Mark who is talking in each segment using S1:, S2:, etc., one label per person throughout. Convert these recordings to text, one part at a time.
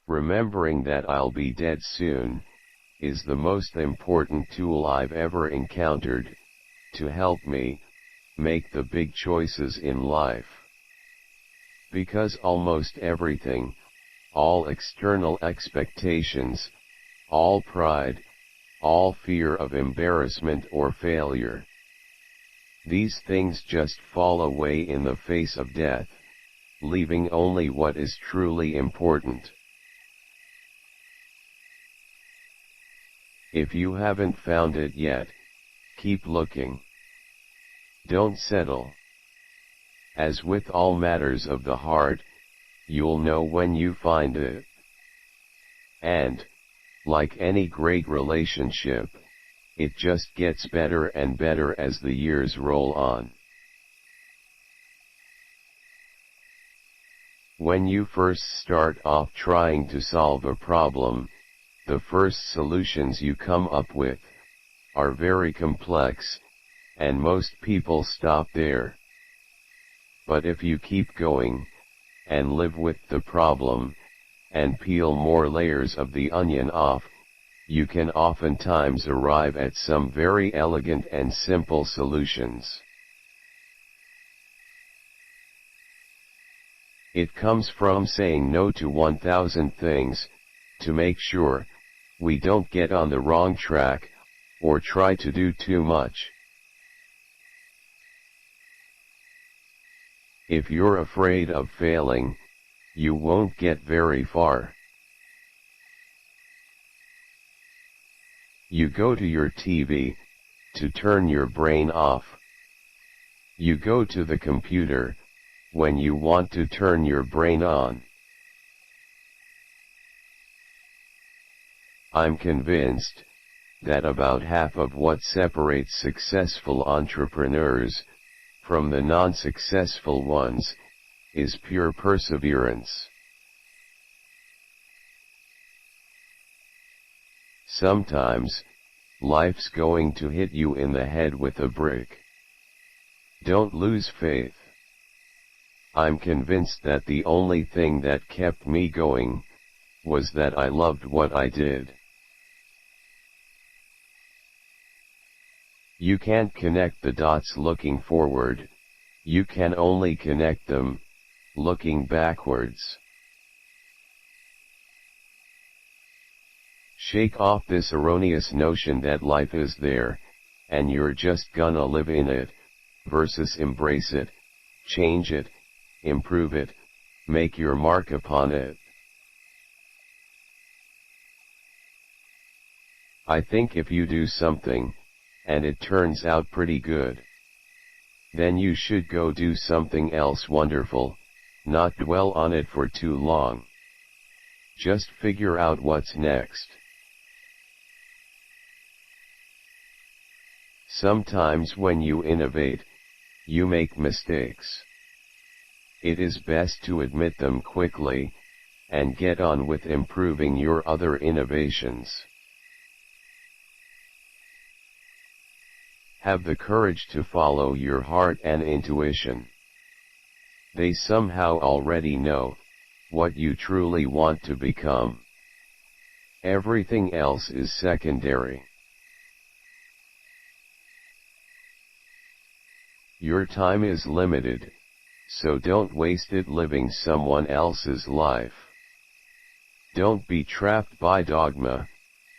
S1: Remembering that I'll be dead soon, is the most important tool I've ever encountered, to help me make the big choices in life. Because almost everything, all external expectations, all pride, all fear of embarrassment or failure, these things just fall away in the face of death, leaving only what is truly important. If you haven't found it yet, keep looking. Don't settle. As with all matters of the heart, you'll know when you find it. And, like any great relationship, it just gets better and better as the years roll on. When you first start off trying to solve a problem, the first solutions you come up with are very complex, and most people stop there. But if you keep going, and live with the problem, and peel more layers of the onion off, you can oftentimes arrive at some very elegant and simple solutions. It comes from saying no to 1,000 things, to make sure we don't get on the wrong track, or try to do too much. If you're afraid of failing, you won't get very far. You go to your TV, to turn your brain off. You go to the computer, when you want to turn your brain on. I'm convinced that about half of what separates successful entrepreneurs from the non-successful ones is pure perseverance. Sometimes, life's going to hit you in the head with a brick. Don't lose faith. I'm convinced that the only thing that kept me going was that I loved what I did. You can't connect the dots looking forward, you can only connect them looking backwards. Shake off this erroneous notion that life is there, and you're just gonna live in it, versus embrace it, change it, improve it, make your mark upon it. I think if you do something, and it turns out pretty good, then you should go do something else wonderful, not dwell on it for too long. Just figure out what's next. Sometimes when you innovate, you make mistakes. It is best to admit them quickly, and get on with improving your other innovations. Have the courage to follow your heart and intuition. They somehow already know what you truly want to become. Everything else is secondary. Your time is limited, so don't waste it living someone else's life. Don't be trapped by dogma,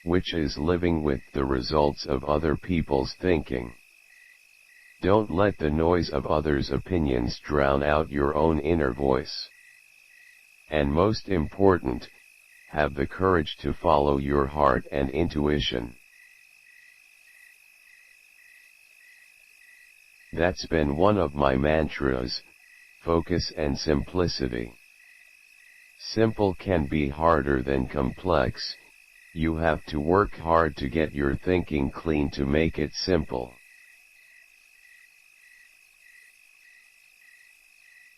S1: which is living with the results of other people's thinking. Don't let the noise of others' opinions drown out your own inner voice. And most important, have the courage to follow your heart and intuition. That's been one of my mantras, focus and simplicity. Simple can be harder than complex. You have to work hard to get your thinking clean to make it simple.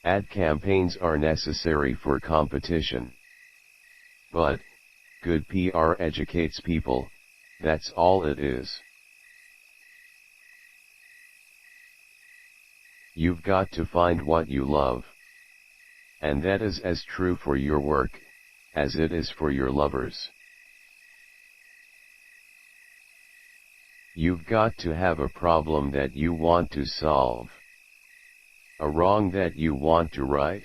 S1: Ad campaigns are necessary for competition. But, good PR educates people, that's all it is. You've got to find what you love. And that is as true for your work, as it is for your lovers. You've got to have a problem that you want to solve, a wrong that you want to right.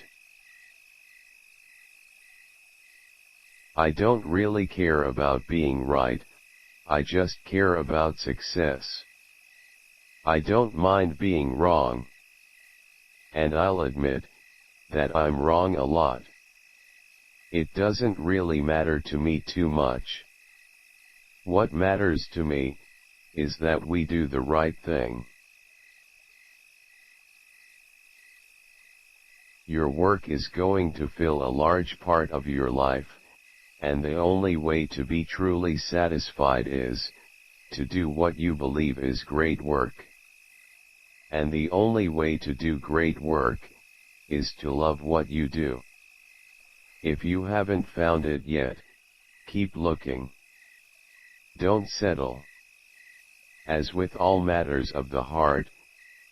S1: I don't really care about being right, I just care about success. I don't mind being wrong. And I'll admit that I'm wrong a lot. It doesn't really matter to me too much. What matters to me is that we do the right thing. Your work is going to fill a large part of your life, and the only way to be truly satisfied is to do what you believe is great work. And the only way to do great work is to love what you do. If you haven't found it yet, keep looking. Don't settle. As with all matters of the heart,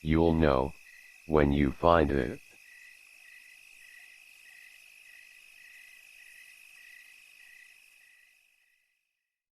S1: you'll know when you find it.